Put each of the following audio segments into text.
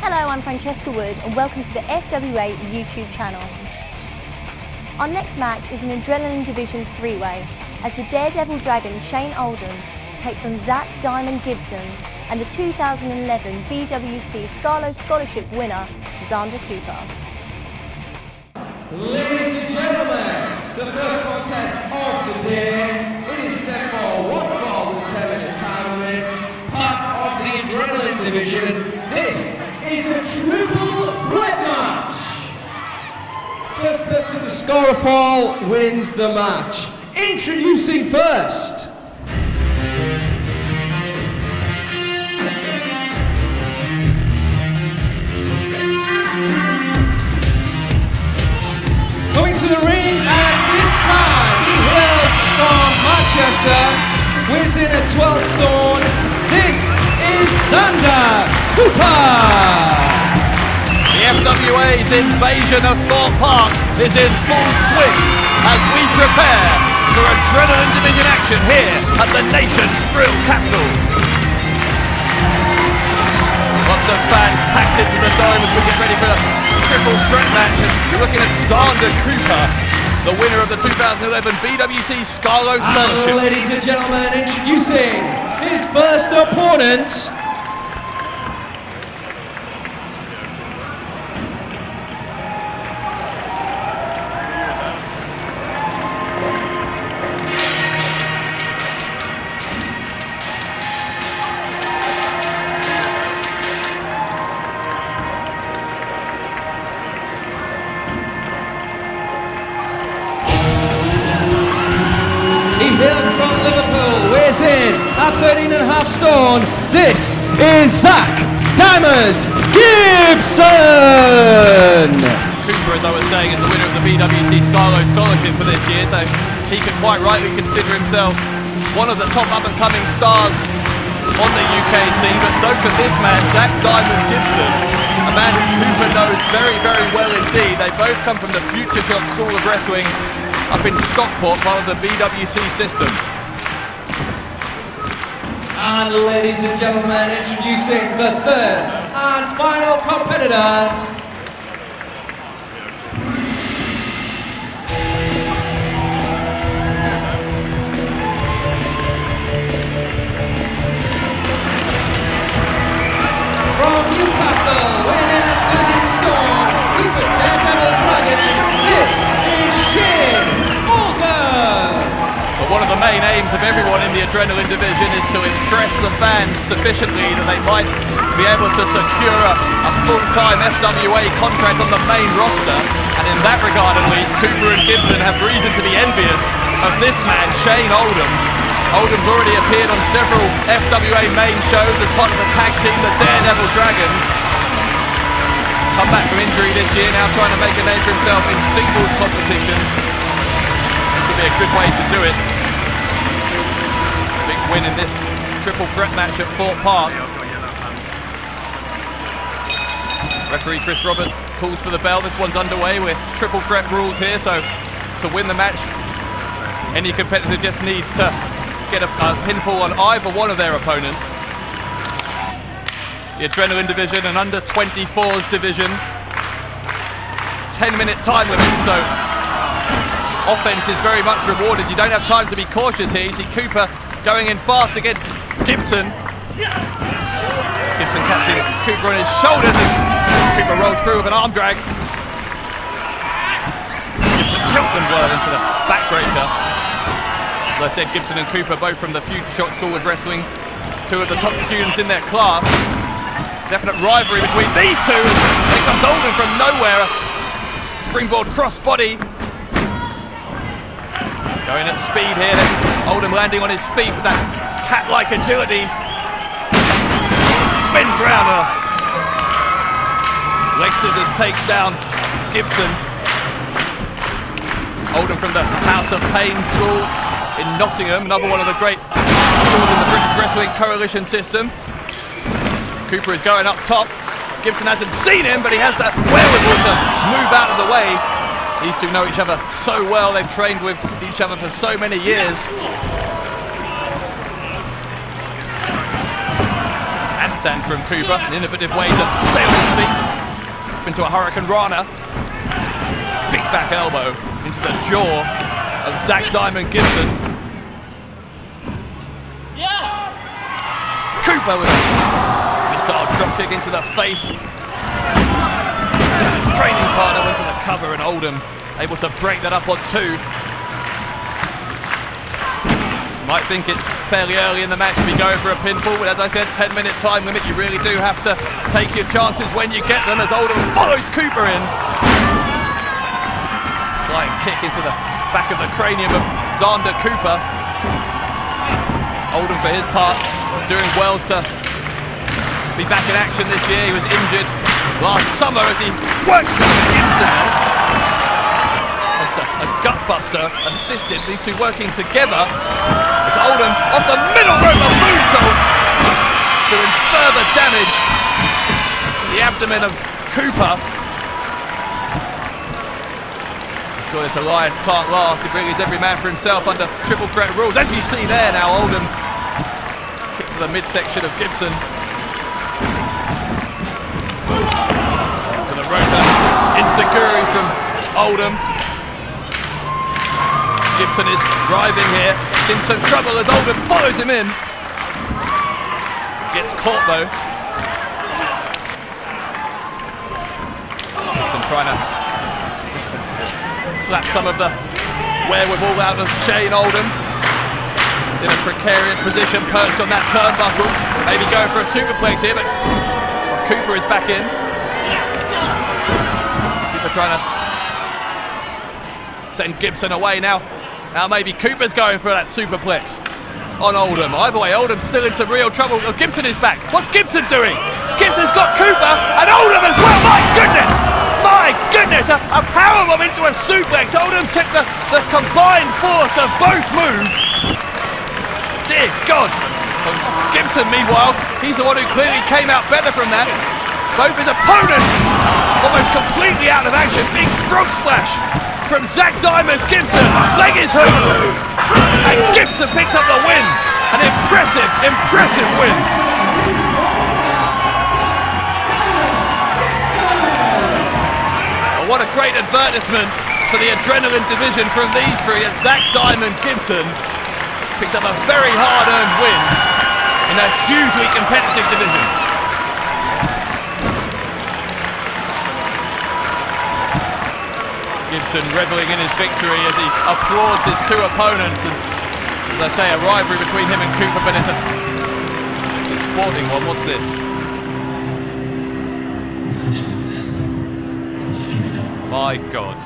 Hello, I'm Francesca Wood and welcome to the FWA YouTube channel. Our next match is an Adrenaline Division 3-way as the Daredevil Dragon Shane Oldham takes on Zack Diamond Gibson and the 2011 BWC Scarlo Scholarship winner Xander Cooper. Ladies and gentlemen, the first contest of the day. It is set for 1 fall with 10-minute time limits, part of the Adrenaline Division. This is a triple threat match. First person to score a fall wins the match. Introducing first. Coming to the ring at this time, he hails from Manchester, weighs in at 12 stone. This is Xander Cooper. The FWA's invasion of Thorpe Park is in full swing as we prepare for Adrenaline Division action here at the nation's thrill capital. Lots of fans packed into the dome as we get ready for a triple threat match, and you're looking at Xander Cooper, the winner of the 2011 BWC Scarlo Scholarship. Ladies and gentlemen, introducing his first opponent. He hails from Liverpool, weighs in at 13.5 stone. This is Zack Diamond Gibson. Cooper, as I was saying, is the winner of the BWC Scarlo Scholarship for this year, so he could quite rightly consider himself one of the top up-and-coming stars on the UK scene, but so could this man, Zack Diamond Gibson, a man who Cooper knows very, very well indeed. They both come from the Future Shock School of Wrestling up in Stockport, part of the BWC system. And ladies and gentlemen, introducing the third and final competitor. From Newcastle, weighing in at 13 stone, he's a Daredevil Dragon. This is Shane Oldham. But one of the main aims of everyone in the Adrenaline Division is to impress the fans sufficiently that they might be able to secure a full-time FWA contract on the main roster. And in that regard, at least, Cooper and Gibson have reason to be envious of this man, Shane Oldham. Oldham's already appeared on several FWA main shows as part of the tag team, the Daredevil Dragons. He's come back from injury this year, now trying to make a name for himself in singles competition. Should be a good way to do it. Big win in this triple threat match at Thorpe Park. Referee Chris Roberts calls for the bell. This one's underway with triple threat rules here, so to win the match, any competitor just needs to get a pinfall on either one of their opponents. The Adrenaline Division and under 24s division, 10-minute time limit, so offense is very much rewarded. You don't have time to be cautious here. You see Cooper going in fast against Gibson. Gibson catching Cooper on his shoulders, and Cooper rolls through with an arm drag. Gibson tilts them well into the backbreaker. As I said, Gibson and Cooper both from the Future Shock School of Wrestling, two of the top students in their class. Definite rivalry between these two as here comes Oldham from nowhere. Springboard crossbody. Going at speed here. There's Oldham landing on his feet with that cat-like agility. Spins round. Leg scissors takes down Gibson. Oldham from the House of Pain School in Nottingham, another one of the great schools in the British Wrestling Coalition system. Cooper is going up top. Gibson hasn't seen him, but he has that wherewithal to move out of the way. These two know each other so well. They've trained with each other for so many years. handstand from Cooper, an innovative way to stay on his feet. Up into a Hurricane Rana. Big back elbow into the jaw of Zack Diamond Gibson. Cooper with a missile dropkick into the face. His training partner went to the cover, and Oldham able to break that up on 2. Might think it's fairly early in the match to be going for a pinfall, but as I said, 10-minute time limit. You really do have to take your chances when you get them, as Oldham follows Cooper in. Flying kick into the back of the cranium of Xander Cooper. Oldham, for his part, doing well to be back in action this year. He was injured last summer as he works with Gibson. Just a gut buster assisted, these two working together. As Oldham off the middle rope, a moonsault, doing further damage to the abdomen of Cooper. I'm sure this alliance can't last. It really is every man for himself under triple threat rules. As you see there now, Oldham kick to the midsection of Gibson. Into the rotor, Inseguri from Oldham. Gibson is driving here. He's in some trouble as Oldham follows him in. Gets caught though. Gibson trying to slap some of the wherewithal out of Shane Oldham. He's in a precarious position, perched on that turnbuckle. Maybe going for a superplex here, but Cooper is back in. Cooper trying to send Gibson away now. Now maybe Cooper's going for that superplex on Oldham. Either way, Oldham's still in some real trouble. Oh, Gibson is back. What's Gibson doing? Gibson's got Cooper and Oldham as well. My goodness! My goodness! A powerbomb into a suplex. Oldham took the combined force of both moves. Dear God! Gibson, meanwhile, he's the one who clearly came out better from that. Both his opponents almost completely out of action. Big frog splash from Zack Diamond Gibson. Leg is hooked. And Gibson picks up the win. An impressive, impressive win. Well, what a great advertisement for the Adrenaline division from these three, as Zack Diamond Gibson picked up a very hard-earned win in a hugely competitive division. Gibson revelling in his victory as he applauds his two opponents, and as I say, a rivalry between him and Cooper, but it's a sporting one. What's this? Resistance is futile. My God.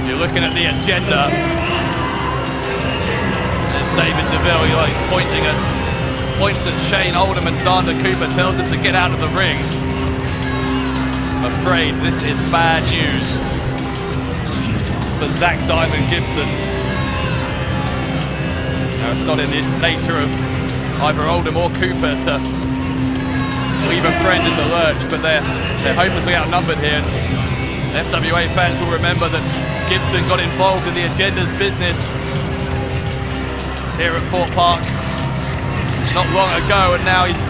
You're looking at the agenda. There's David DeVille, he's points at Shane Oldham, and Xander Cooper tells him to get out of the ring. I'm afraid this is bad news for Zack Diamond Gibson. Now, it's not in the nature of either Oldham or Cooper to leave a friend in the lurch, but they're hopelessly outnumbered here. FWA fans will remember that Gibson got involved in the agenda's business here at Thorpe Park not long ago, and now he's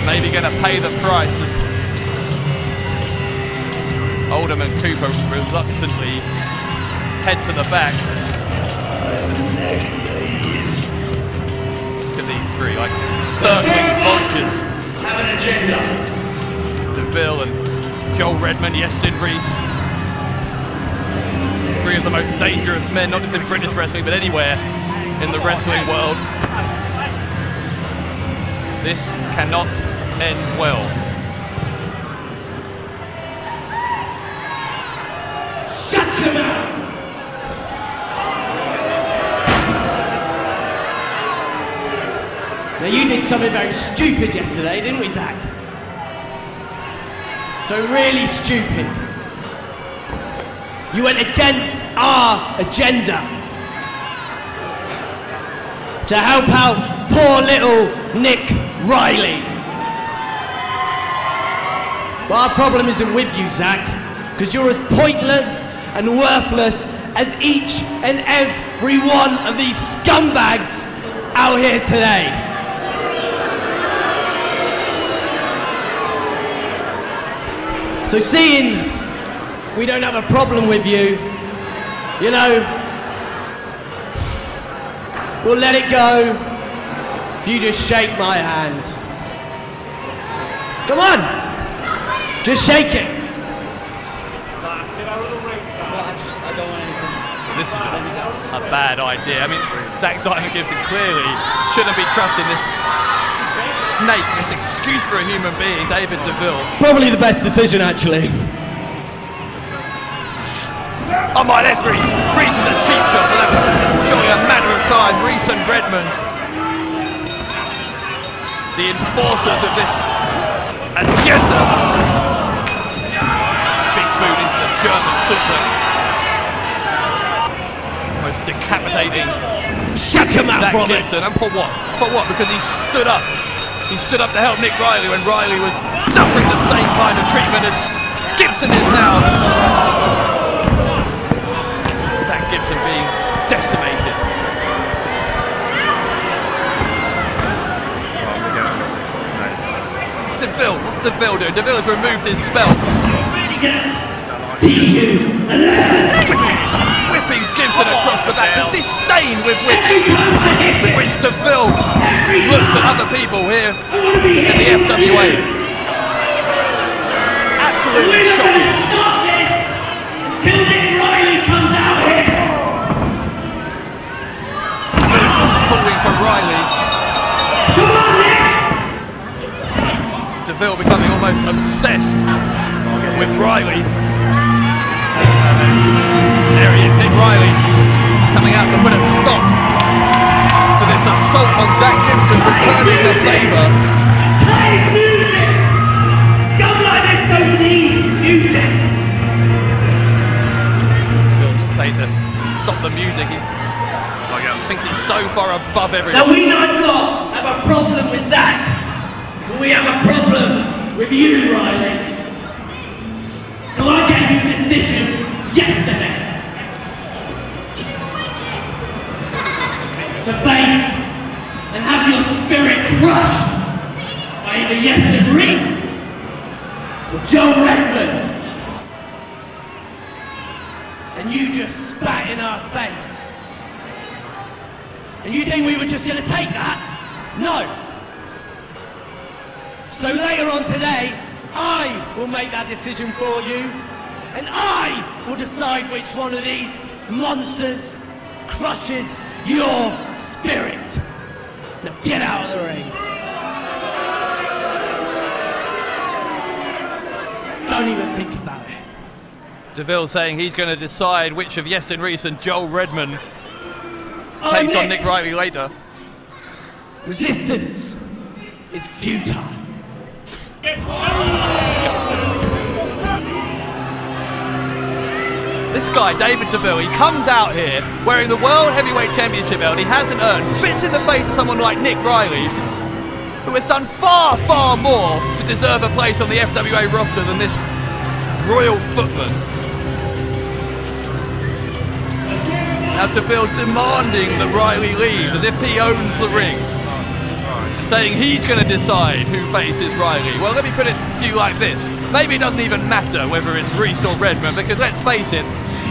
maybe going to pay the price as Oldham and Cooper reluctantly head to the back. Look at these three, like circling vultures. Have an agenda. DeVille and Joel Redmond, Yestin Reese. Three of the most dangerous men, not just in British wrestling, but anywhere in the wrestling world. This cannot end well. Shut your mouth! Now you did something very stupid yesterday, didn't we, Zack? So really stupid. You went against our agenda to help out poor little Nick Riley. But our problem isn't with you, Zack, because you're as pointless and worthless as each and every one of these scumbags out here today. So seeing we don't have a problem with you, you know, we'll let it go if you just shake my hand. Come on, just shake it. This is a bad idea. I mean, Zack Gibson clearly shouldn't be trusting this snake, this excuse for a human being, David DeVille. Probably the best decision, actually. Oh my, there's Reese. Reese with a cheap shot, but that was surely a matter of time. Reese and Redmond, the enforcers of this agenda. Big boot into the German suplex. Most decapitating. Shut your mouth, Zack Gibson, and for what? For what? Because he stood up. He stood up to help Nick Riley when Riley was suffering the same kind of treatment as Gibson is now. Zack Gibson being decimated. DeVille, what's DeVille doing? DeVille has removed his belt. Whipping Gibson across the back. The disdain with which DeVille looks at other people here in the FWA. Absolutely shocking. DeVille's calling for Riley. DeVille becoming almost obsessed with Riley. There he is, Nick Riley, coming out to put a stop to this assault on Zack Gibson, returning the favour. Plays music! Scum like this don't need music! Bill's saying to stop the music. He thinks he's so far above everyone. Now we not have a problem with Zack, but we have a problem with you, Riley. Now I gave you a decision yesterday to face and have your spirit crushed by either Yeston Reese or Joe Redmond. And you just spat in our face. And you think we were just going to take that? No. So later on today, I will make that decision for you. And I will decide which one of these monsters crushes your spirit. Now get out of the ring. Don't even think about it. DeVille saying he's going to decide which of Yeston Reese and Joel Redmond takes on Nick Riley later. Resistance is futile. Disgusting. This guy, David DeVille, he comes out here wearing the World Heavyweight Championship belt he hasn't earned, spits in the face of someone like Nick Riley, who has done far, far more to deserve a place on the FWA roster than this royal footman. Now DeVille demanding that Riley leaves as if he owns the ring, saying he's going to decide who faces Riley. Well, let me put it to you like this. Maybe it doesn't even matter whether it's Reese or Redmond, because let's face it,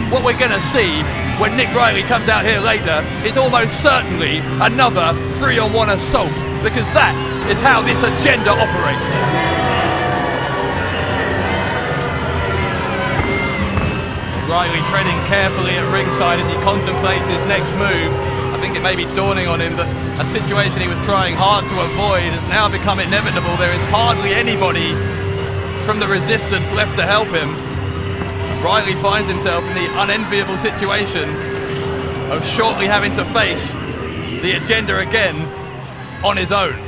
what we're going to see when Nick Riley comes out here later is almost certainly another 3-on-1 assault, because that is how this agenda operates. Riley treading carefully at ringside as he contemplates his next move. I think it may be dawning on him that a situation he was trying hard to avoid has now become inevitable. There is hardly anybody from the resistance left to help him. Riley finds himself in the unenviable situation of shortly having to face the agenda again on his own.